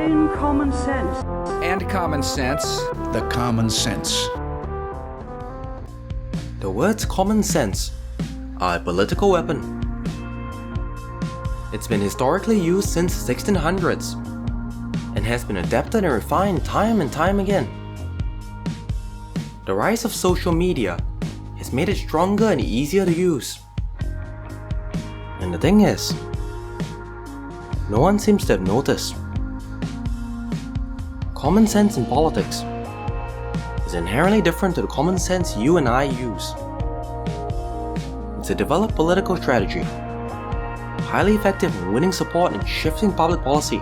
plain common sense. And common sense. The common sense. The words common sense are a political weapon. It's been historically used since the 1600s and has been adapted and refined time and time again. The rise of social media has made it stronger and easier to use. And the thing is, no one seems to have noticed. Common sense in politics is inherently different to the common sense you and I use. It's a developed political strategy, highly effective in winning support and shifting public policy.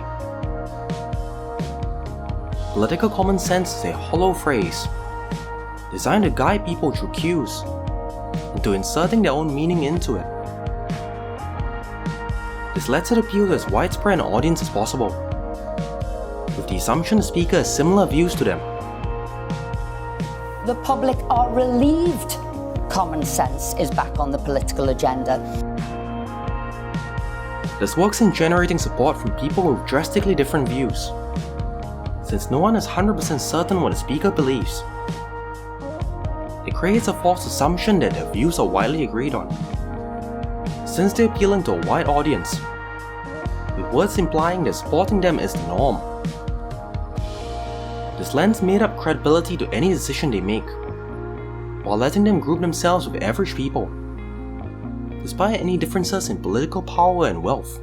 Political common sense is a hollow phrase designed to guide people through cues into inserting their own meaning into it. This lets it appeal to as widespread an audience as possible, with the assumption the speaker has similar views to them. The public are relieved common sense is back on the political agenda. This works in generating support from people with drastically different views, since no one is 100% certain what a speaker believes. It creates a false assumption that their views are widely agreed on, since they're appealing to a wide audience, with words implying that supporting them is the norm. This lends made-up credibility to any decision they make, while letting them group themselves with average people, despite any differences in political power and wealth.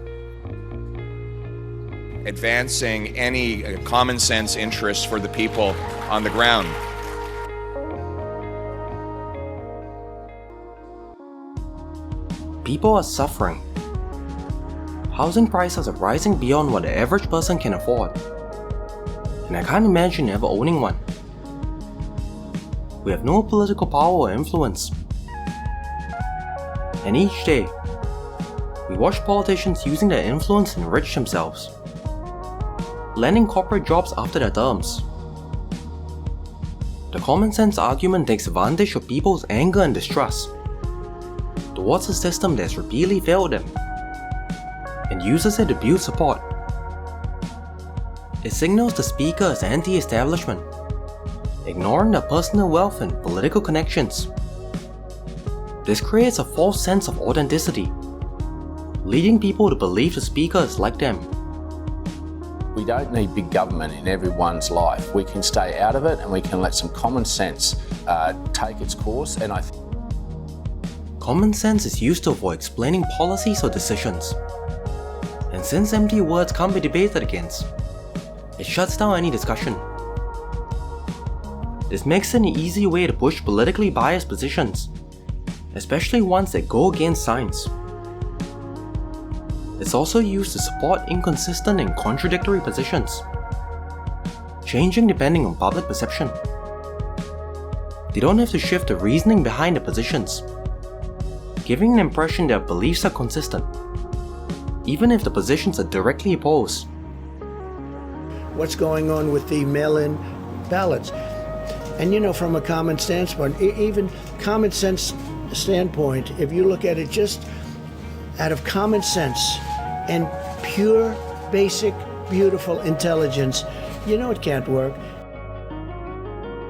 Advancing any common sense interests for the people on the ground. People are suffering. Housing prices are rising beyond what the average person can afford, and I can't imagine ever owning one. We have no political power or influence. And each day, we watch politicians using their influence to enrich themselves, landing corporate jobs after their terms. The common sense argument takes advantage of people's anger and distrust towards a system that has repeatedly failed them, and uses it to build support. It signals the speaker as anti-establishment, ignoring their personal wealth and political connections. This creates a false sense of authenticity, leading people to believe the speaker is like them. We don't need big government in everyone's life. We can stay out of it and we can let some common sense take its course. And Common sense is used to avoid explaining policies or decisions. And since empty words can't be debated against, it shuts down any discussion. This makes it an easy way to push politically biased positions, especially ones that go against science. It's also used to support inconsistent and contradictory positions, changing depending on public perception. They don't have to shift the reasoning behind their positions, giving an impression their beliefs are consistent, even if the positions are directly opposed. What's going on with the mail-in ballots? And you know, from a common standpoint, even common sense standpoint, if you look at it just out of common sense and pure, basic, beautiful intelligence, you know it can't work.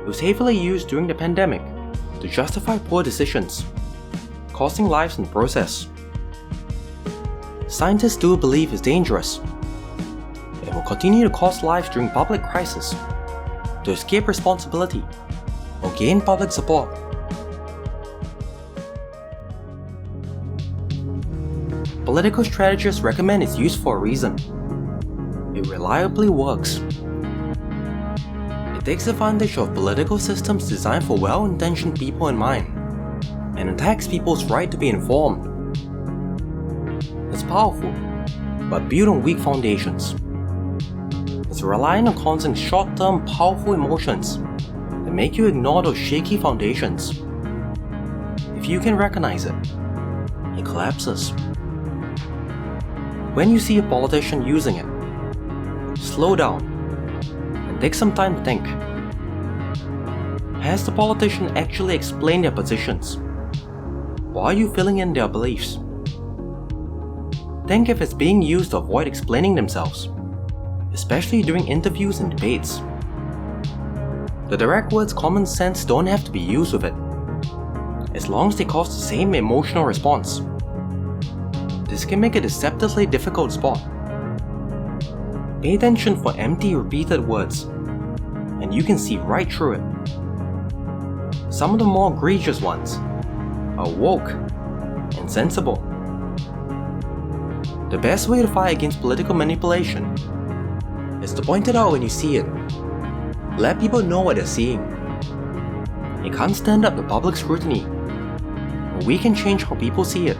It was heavily used during the pandemic to justify poor decisions, costing lives in the process. Scientists do believe it's dangerous and will continue to cost lives during public crisis to escape responsibility or gain public support. Political strategists recommend its use for a reason. It reliably works. It takes advantage of political systems designed for well-intentioned people in mind, and attacks people's right to be informed. It's powerful, but built on weak foundations. It's reliant on causing short-term, powerful emotions that make you ignore those shaky foundations. If you can recognize it, it collapses. When you see a politician using it, slow down and take some time to think. Has the politician actually explained their positions? Or are you filling in their beliefs? Think if it's being used to avoid explaining themselves. especially during interviews and debates. The direct words common sense don't have to be used with it, as long as they cause the same emotional response. This can make a deceptively difficult spot. Pay attention for empty repeated words, and you can see right through it. Some of the more egregious ones are woke and sensible. The best way to fight against political manipulation is to point it out when you see it. Let people know what they're seeing. It can't stand up to public scrutiny, but we can change how people see it.